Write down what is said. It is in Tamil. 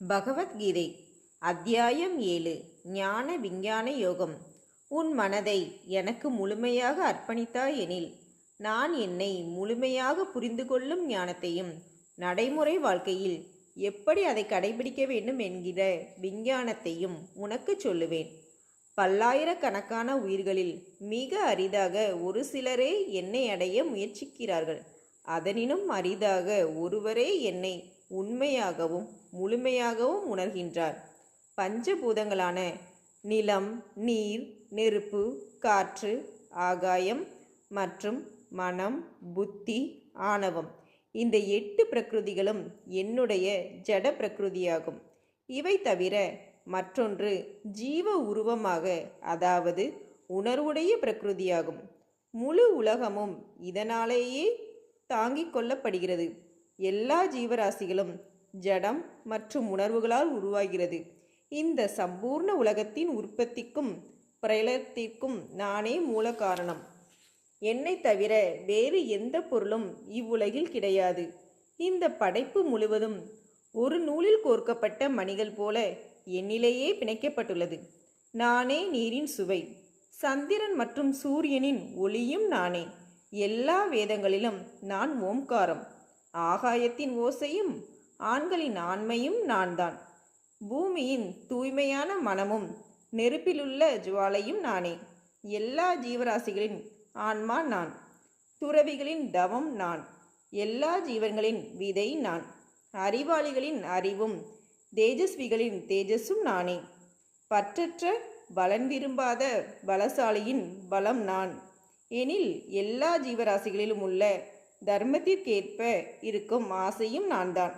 பகவத்கீதை அத்தியாயம் 7 ஞான விஞ்ஞான யோகம். உன் மனதை எனக்கு முழுமையாக அர்ப்பணித்தாய் எனில் நான் என்னை முழுமையாக புரிந்து கொள்ளும் ஞானத்தையும் நடைமுறை வாழ்க்கையில் எப்படி அதை கடைபிடிக்க வேண்டும் என்கிற விஞ்ஞானத்தையும் உனக்கு சொல்லுவேன். பல்லாயிரக்கணக்கான உயிர்களில் மிக அரிதாக ஒரு சிலரே என்னை அடைய முயற்சிக்கிறார்கள். அதனினும் அரிதாக ஒருவரே என்னை உண்மையாகவும் முழுமையாகவும் உணர்கின்றார். பஞ்சபூதங்களான நிலம், நீர், நெருப்பு, காற்று, ஆகாயம் மற்றும் மனம், புத்தி, ஆணவம், இந்த 8 பிரகிருதிகளும் என்னுடைய ஜட பிரகிருதியாகும். இவை தவிர மற்றொன்று ஜீவ உருவமாக, அதாவது உணர்வுடைய பிரகிருதியாகும். முழு உலகமும் இதனாலேயே தாங்கிக் கொள்ளப்படுகிறது. எல்லா ஜீவராசிகளும் ஜடம் மற்றும் உணர்வுகளால் உருவாகிறது. இந்த சம்பூர்ண உலகத்தின் உற்பத்திக்கும் பிரளயத்திற்கும் நானே மூல காரணம். என்னை தவிர வேறு எந்த பொருளும் இவ்வுலகில் கிடையாது. இந்த படைப்பு முழுவதும் ஒரு நூலில் கோர்க்கப்பட்ட மணிகள் போல என்னிலேயே பிணைக்கப்பட்டுள்ளது. நானே நீரின் சுவை, சந்திரன் மற்றும் சூரியனின் ஒளியும் நானே. எல்லா வேதங்களிலும் நான் ஓம்காரம், ஆகாயத்தின் ஓசையும் ஆண்களின் ஆண்மையும் நான்தான். பூமியின் தூய்மையான மனமும் நெருப்பிலுள்ள ஜுவாலையும் நானே. எல்லா ஜீவராசிகளின் ஆன்மா நான், துறவிகளின் தவம் நான், எல்லா ஜீவன்களின் விதை நான், அறிவாளிகளின் அறிவும் தேஜஸ்விகளின் தேஜஸும் நானே. பற்றற்ற பலன் விரும்பாத பலசாலியின் பலம் நான் எனில் எல்லா ஜீவராசிகளிலும் உள்ள தர்மத்திற்கேற்ப இருக்கும் ஆசையும் நான்தான்.